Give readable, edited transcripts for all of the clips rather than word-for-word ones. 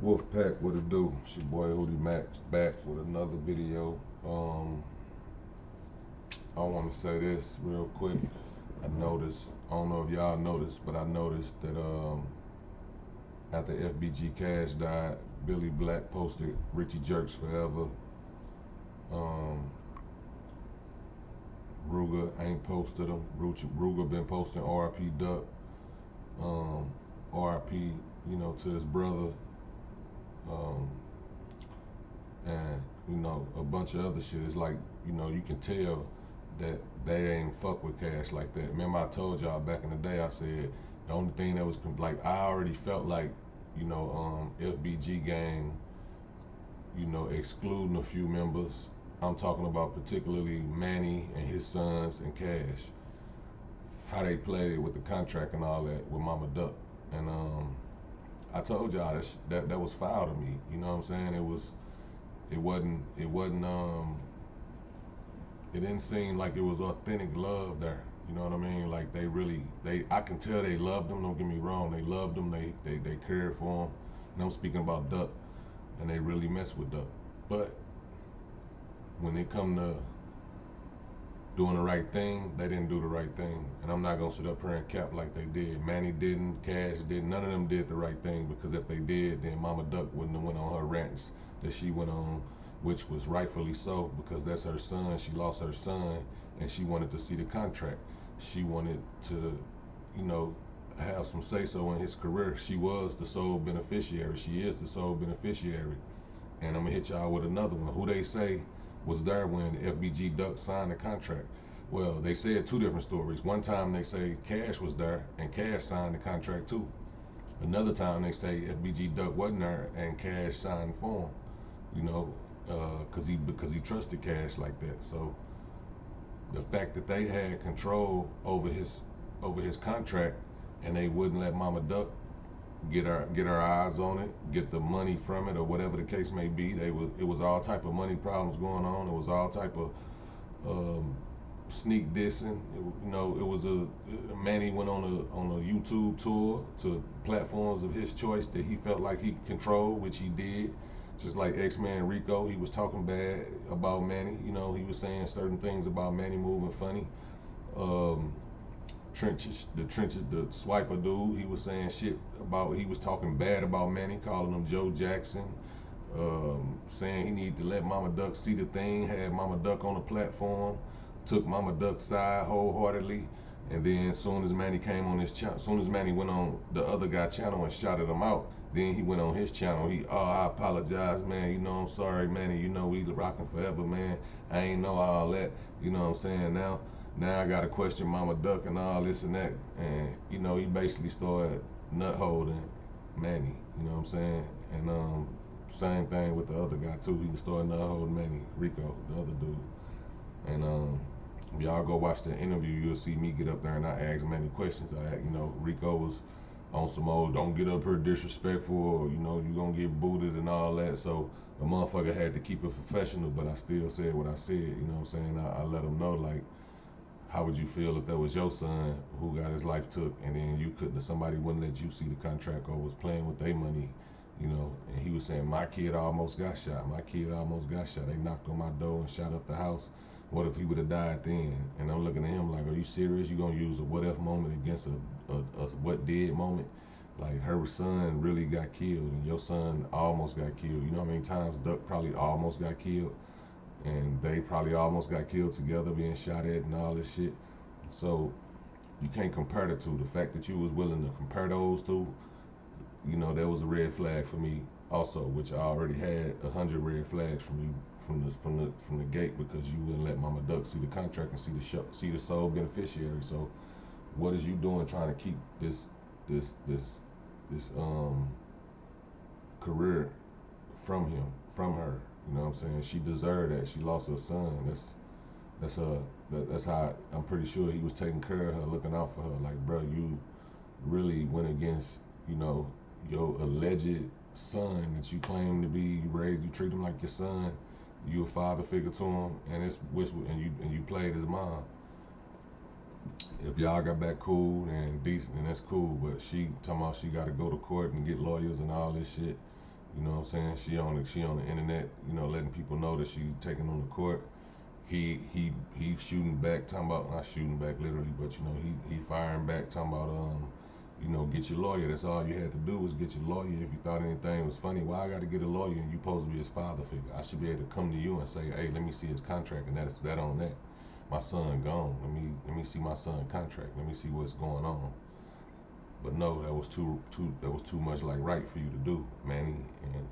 Wolfpack, what it do? It's your boy Hootie Max back with another video. I want to say this real quick. I don't know if y'all noticed, but I noticed that after FBGCASH died, Billy Black posted Richie Jerks Forever. Um, Rooga ain't posted him. Rooga been posting RP Duck, RP, to his brother. Um, and a bunch of other shit. It's like you can tell that they ain't fuck with Cash like that. Remember I told y'all back in the day, I said the only thing that was like I already felt like FBG gang, excluding a few members. I'm talking about particularly Manny and his sons and Cash, how they played with the contract and all that with Mama Duck. And I told y'all that was foul to me. You know what I'm saying? It didn't seem like it was authentic love there. You know what I mean? Like I can tell they loved him. Don't get me wrong, they loved him. They cared for him. And I'm speaking about Duck, and they really messed with Duck. But when it come to doing the right thing, they didn't do the right thing. And I'm not gonna sit up here and cap like they did. Manny didn't, Cash didn't, none of them did the right thing, because if they did, then Mama Duck wouldn't have went on her rants that she went on, which was rightfully so, because that's her son. She lost her son, and she wanted to see the contract. She wanted to, have some say-so in his career. She was the sole beneficiary. She is the sole beneficiary. And I'm gonna hit y'all with another one. Who they say was there when FBG Duck signed the contract? Well, they said two different stories. One time they say Cash was there and Cash signed the contract too. Another time they say FBG Duck wasn't there and Cash signed for him. Because he trusted Cash like that. So the fact that they had control over his contract, and they wouldn't let Mama Duck get her eyes on it, get the money from it, or whatever the case may be. It was all type of money problems going on. It was all type of sneak dissing. It was Manny went on a YouTube tour to platforms of his choice that he felt like he controlled, which he did. Just like X-Man Rico, he was talking bad about Manny. He was saying certain things about Manny moving funny. The swiper dude, he was saying shit about, he was talking bad about Manny, calling him Joe Jackson, saying he needed to let Mama Duck see the thing, had Mama Duck on the platform, took Mama Duck's side wholeheartedly. And then as soon as Manny came on his channel, as soon as Manny went on the other guy's channel and shouted him out, then he went on his channel. I apologize, man. I'm sorry, Manny. We rocking forever, man. I ain't know all that. You know what I'm saying? Now I gotta question Mama Duck and all this and that. And he basically started nut holding Manny. You know what I'm saying? And same thing with the other guy too. He started nut holding Manny, Rico, the other dude. And if y'all go watch the interview, you'll see me get up there and I ask Manny questions. Rico was on some old, don't get up here disrespectful, or you gonna get booted and all that. So the motherfucker had to keep it professional, but I still said what I said. You know what I'm saying? I let him know, like, how would you feel if that was your son who got his life took, and then somebody wouldn't let you see the contract, or was playing with their money, And he was saying, my kid almost got shot. My kid almost got shot. They knocked on my door and shot up the house. What if he would have died then? And I'm looking at him like, are you serious? You gonna use a what if moment against a what did moment? Like, her son really got killed, and your son almost got killed. You know how many times Duck probably almost got killed? And they probably almost got killed together, being shot at and all this shit. So you can't compare the two. The fact that you was willing to compare those two, that was a red flag for me also, which I already had 100 red flags from you from the gate, because you wouldn't let Mama Duck see the contract and see the sole beneficiary. So what is you doing trying to keep this career from her? You know what I'm saying? She deserved that. She lost her son. That's how I'm pretty sure he was taking care of her, looking out for her. Like, bro, you really went against, your alleged son that you claim to be. You raised, you treat him like your son. You a father figure to him, and you played his mom. If y'all got back cool and decent, then that's cool. But she talking about she got to go to court and get lawyers and all this shit. You know what I'm saying? She on the internet, you know, letting people know that she taking on the court. He shooting back, talking about not shooting back literally, but you know he firing back, talking about you know, get your lawyer. That's all you had to do was get your lawyer. If you thought anything was funny, why I got to get a lawyer and you supposed to be his father figure? I should be able to come to you and say, hey, let me see his contract, and that's that on that. My son gone. Let me see my son contract. Let me see what's going on. But no, that was too much like right for you to do, Manny. And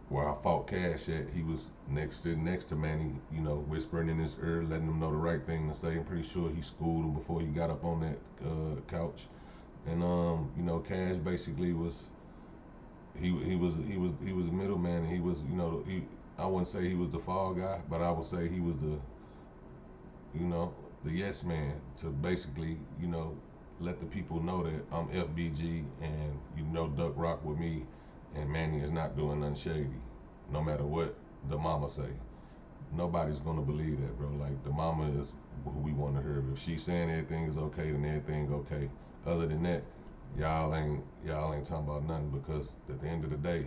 where I fought Cash at, he was sitting next to Manny, you know, whispering in his ear, letting him know the right thing to say. I'm pretty sure he schooled him before he got up on that couch. And you know, Cash basically was he was a middleman, and he was, you know, I wouldn't say he was the fall guy, but I would say he was the, you know, the yes man to basically, you know, let the people know that I'm FBG and you know Duck rock with me, and Manny is not doing nothing shady, no matter what the mama say. Nobody's gonna believe that, bro. Like, the mama is who we want to hear. If she's saying everything is okay, then everything okay. Other than that, y'all ain't talking about nothing, because at the end of the day,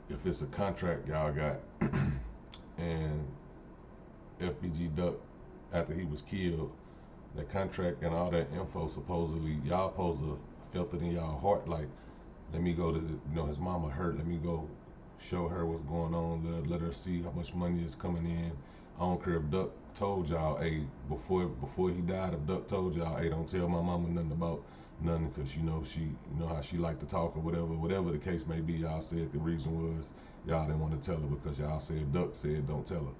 if it's a contract y'all got and FBG Duck, after he was killed, that contract and all that info, supposedly y'all supposed to felt it in y'all heart, like, let me go to you know, his mama hurt, let me go show her what's going on, let her see how much money is coming in. I don't care if Duck told y'all, hey, before he died, if Duck told y'all, hey, don't tell my mama nothing about nothing, because you know you know how she like to talk, or whatever the case may be. Y'all said the reason was y'all didn't want to tell her because y'all said Duck said don't tell her.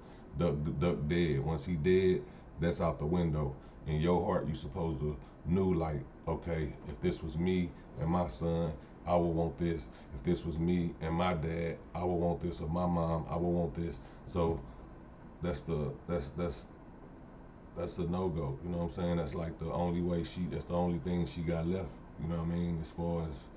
Duck dead. Once he dead, that's out the window. In your heart, you supposed to knew, like, okay, if this was me and my son, I would want this. If this was me and my dad, I would want this. Or my mom, I would want this. So that's the no-go. You know what I'm saying? That's like the only way that's the only thing she got left. You know what I mean? As far as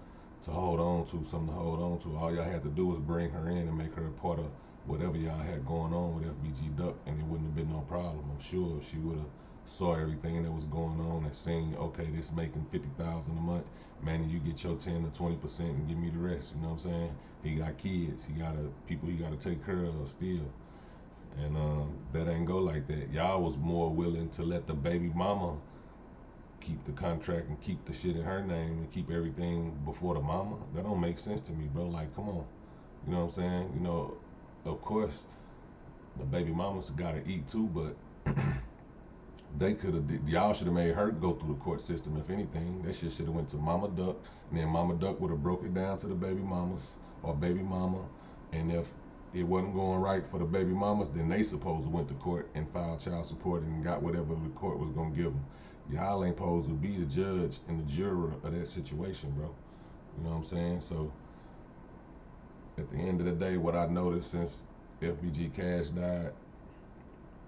to hold on to, something to hold on to. All y'all had to do was bring her in and make her a part of whatever y'all had going on with FBG Duck, and it wouldn't have been no problem. I'm sure if she would have saw everything that was going on and seen, okay, this making 50,000 a month, man, you get your 10 to 20% and give me the rest. You know what I'm saying? He got kids, he got people he got to take care of still, and that ain't go like that. Y'all was more willing to let the baby mama keep the contract and keep the shit in her name and keep everything before the mama. That don't make sense to me, bro. Like, come on. You know what I'm saying? You know, of course, the baby mamas gotta eat too, but they could have, y'all should have made her go through the court system. If anything, that shit should have went to Mama Duck, and then Mama Duck would have broke it down to the baby mamas or baby mama. And if it wasn't going right for the baby mamas, then they supposed to went to court and filed child support and got whatever the court was gonna give them. Y'all ain't supposed to be the judge and the juror of that situation, bro. You know what I'm saying? So at the end of the day, what I noticed since FBG Cash died,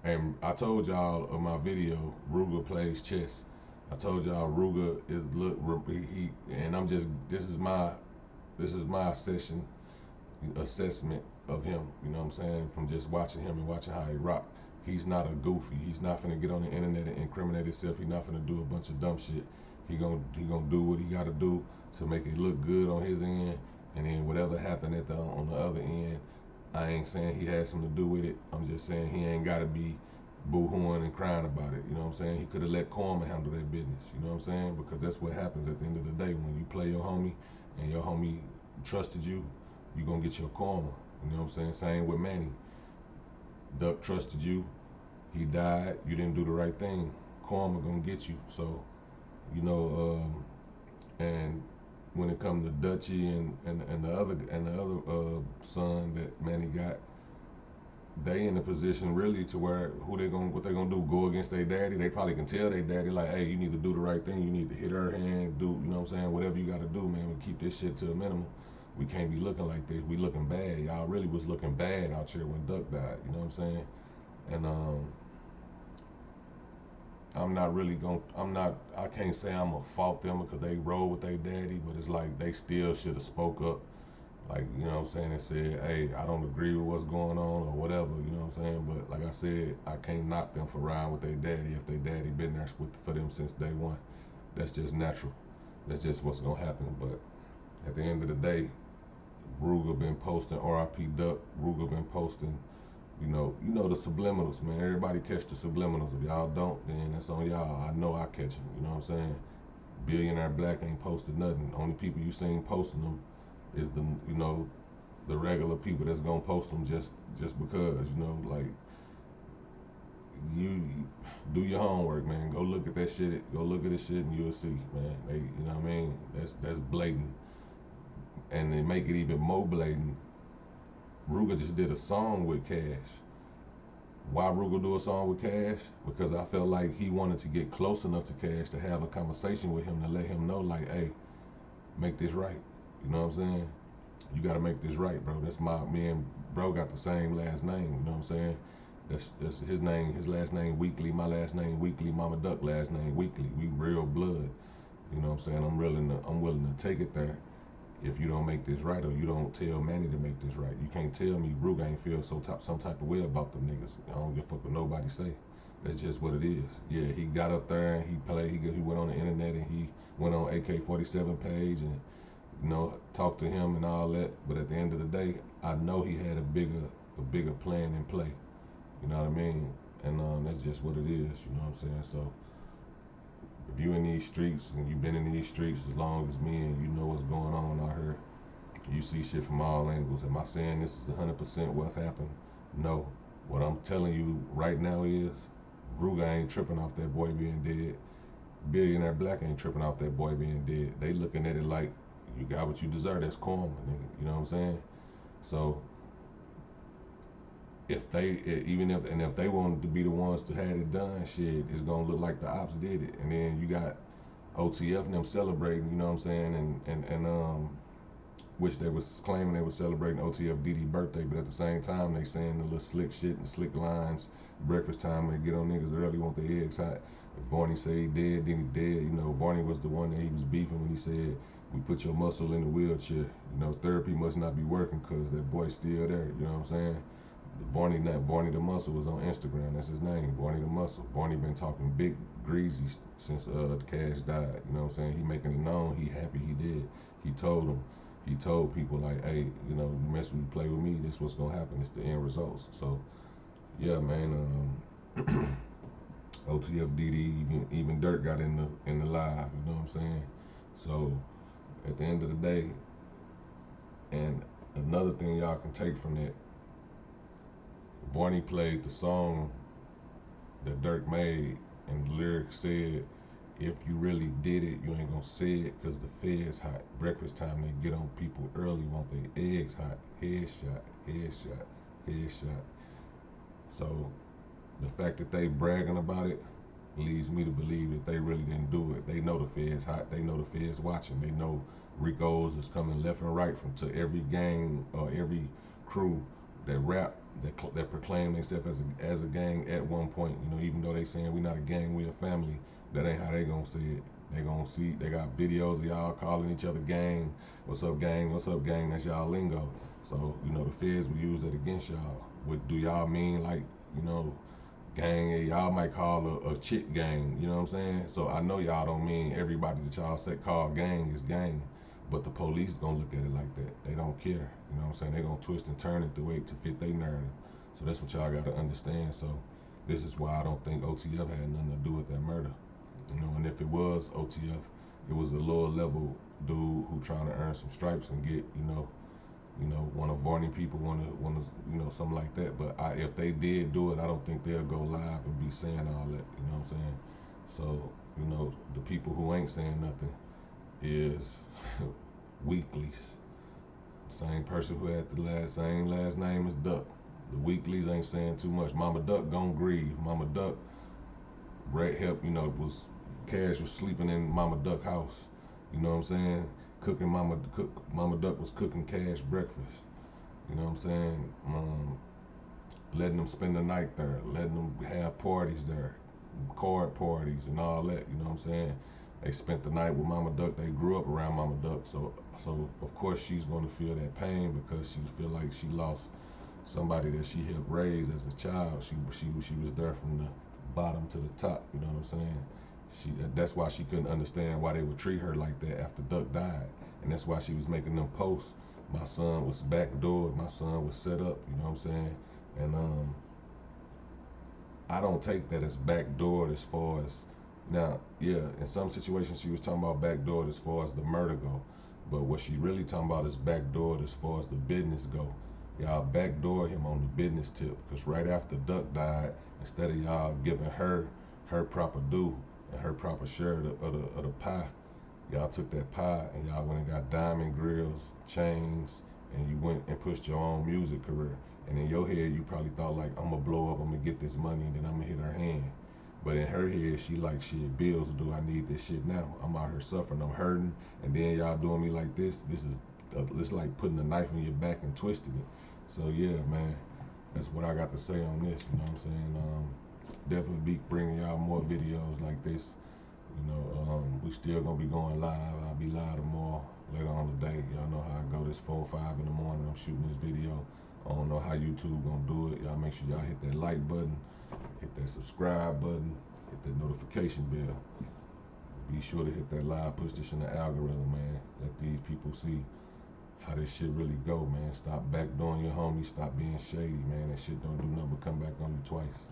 and I told y'all in my video, Rooga plays chess. I told y'all Rooga is and I'm just, this is my assessment of him. You know what I'm saying? From just watching him and watching how he rock. He's not a goofy. He's not finna get on the internet and incriminate himself. He's not finna do a bunch of dumb shit. He gonna do what he gotta do to make it look good on his end, and then whatever happened on the other end, I ain't saying he had something to do with it. I'm just saying he ain't gotta be boo-hooing and crying about it. You know what I'm saying? He could have let Karma handle that business. You know what I'm saying? Because that's what happens at the end of the day. When you play your homie and your homie trusted you, you gonna get your karma. You know what I'm saying? Same with Manny. Duck trusted you. He died. You didn't do the right thing. Karma gonna get you. So, you know, and when it comes to Dutchy and the other son that Manny got, they in a position really to where what they gonna do, go against their daddy. They probably can tell their daddy, like, hey, you need to do the right thing. You need to hit her hand, you know what I'm saying? Whatever you gotta do, man. We keep this shit to a minimum. We can't be looking like this. We looking bad. Y'all really was looking bad out here when Duck died. You know what I'm saying? And I can't say I'm gonna fault them because they roll with their daddy, but it's like they still should have spoke up. Like, you know what I'm saying, and said, hey, I don't agree with what's going on or whatever, you know what I'm saying? But like I said, I can't knock them for riding with their daddy if their daddy been there for them since day one. That's just natural. That's just what's gonna happen. But at the end of the day, Rooga been posting, R.I.P. Duck. Rooga been posting. You know the subliminals, man. Everybody catch the subliminals. If y'all don't, then that's on y'all. I know I catch them. You know what I'm saying? Billionaire Black ain't posted nothing. Only people you seen posting them is the regular people that's gonna post them just because. Like you do your homework, man. Go look at that shit. Go look at this shit, and you'll see, man. You know what I mean? That's blatant, and they make it even more blatant. Rooga just did a song with Cash. Why Rooga do a song with Cash? Because I felt like he wanted to get close enough to Cash to have a conversation with him to let him know, like, hey, make this right. You know what I'm saying? You gotta make this right, bro. Me and bro got the same last name. You know what I'm saying? That's his name. His last name Weekly. My last name Weekly. Mama Duck last name Weekly. We real blood. You know what I'm saying? I'm willing to take it there. If you don't make this right, or you don't tell Manny to make this right, you can't tell me Rooga ain't feel some type of way about them niggas. I don't give a fuck what nobody say. That's just what it is. Yeah, he got up there and he played. He went on the internet and he went on AK-47 page and talked to him and all that. But at the end of the day, I know he had a bigger plan in play. You know what I mean? And that's just what it is. You know what I'm saying? So if you in these streets and you've been in these streets as long as me and you know what's going on out here, you see shit from all angles. Am I saying this is 100% what's happened? No. What I'm telling you right now is Rooga ain't tripping off that boy being dead. Billionaire Black ain't tripping off that boy being dead. They looking at it like you got what you deserve. That's karma, nigga. You know what I'm saying? So if they wanted to be the ones to have it done, shit, it's gonna look like the ops did it. And then you got OTF and them celebrating, you know what I'm saying, and which they was claiming they was celebrating OTF DD birthday, but at the same time they saying the little slick shit and slick lines. Breakfast time, they get on niggas early, want their eggs hot. If Varney say he dead, then he dead. Varney was the one that he was beefing when he said, we put your muscle in the wheelchair. Therapy must not be working because that boy's still there. You know what I'm saying? Varney the Muscle was on Instagram. That's his name, Varney the Muscle. Varney been talking big greasy since Cash died. You know what I'm saying? He making it known. He happy he did. He told people like, hey, you mess with me, play with me. This what's gonna happen. It's the end results. So, yeah, man. OTFDD, even Dirt got in the live. You know what I'm saying? So, at the end of the day, and another thing y'all can take from that, Varney played the song that Dirk made, and the lyric said, if you really did it, you ain't gonna say it, cause the fed's hot. Breakfast time, they get on people early, want their eggs hot. Headshot, headshot, headshot. So the fact that they bragging about it leads me to believe that they really didn't do it. They know the fed's hot. They know the fed's watching. They know Ricos is coming left and right from to every gang or every crew that rap, that proclaim themselves as a gang at one point. Even though they saying we not a gang, we a family. That ain't how they gonna see it. They gonna see, they got videos of y'all calling each other gang. What's up, gang? What's up, gang? That's y'all lingo. So, the feds will use that against y'all. What do y'all mean, like, gang? Y'all might call a chick gang, you know what I'm saying? So I know y'all don't mean everybody that y'all say call gang is gang. But the police gonna look at it like that. They don't care. You know what I'm saying? They gonna twist and turn it the way to fit their narrative. So that's what y'all gotta understand. So this is why I don't think OTF had nothing to do with that murder. And if it was OTF, it was a lower level dude who trying to earn some stripes and get, one of Varney people, one of something like that. But if they did do it, I don't think they'll go live and be saying all that. You know what I'm saying? So, the people who ain't saying nothing is Weeklies. Same person who had the same last name as Duck. The Weeklies ain't saying too much. Mama Duck gon' grieve. Mama Duck, Red help, Cash was sleeping in Mama Duck house. You know what I'm saying? Mama Duck was cooking Cash breakfast. You know what I'm saying? Letting them spend the night there, letting them have parties there, card parties and all that. You know what I'm saying? They spent the night with Mama Duck. They grew up around Mama Duck, so of course she's going to feel that pain because she feel like she lost somebody that she helped raise as a child. She was there from the bottom to the top. You know what I'm saying? That's why she couldn't understand why they would treat her like that after Duck died, and that's why she was making them posts my son was backdoored, my son was set up, you know what I'm saying? And I don't take that as backdoored as far as, now, yeah, in some situations she was talking about backdoored as far as the murder go. But what she really talking about is backdoored as far as the business go. Y'all backdoor him on the business tip, because right after Duck died, instead of y'all giving her her proper due and her proper share of the pie, y'all took that pie and y'all went and got diamond grills, chains, and you went and pushed your own music career. And in your head, you probably thought like, I'm gonna blow up, I'm gonna get this money, and then I'm gonna hit her hand. But in her head, she like, shit, bills do, I need this shit now. I'm out here suffering, I'm hurting, and then y'all doing me like this. This is, it's like putting a knife in your back and twisting it. So yeah, man, that's what I got to say on this. You know what I'm saying? Definitely be bringing y'all more videos like this. You know, we still gonna be going live. I'll be live tomorrow, later on today. Y'all know how I go. This 4 or 5 in the morning, I'm shooting this video. I don't know how YouTube gonna do it. Y'all make sure y'all hit that like button, hit that subscribe button, hit that notification bell. Be sure to hit that live, push this in the algorithm, man. Let these people see how this shit really go, man. Stop backdooring your homies, stop being shady, man. That shit don't do nothing but come back on you twice.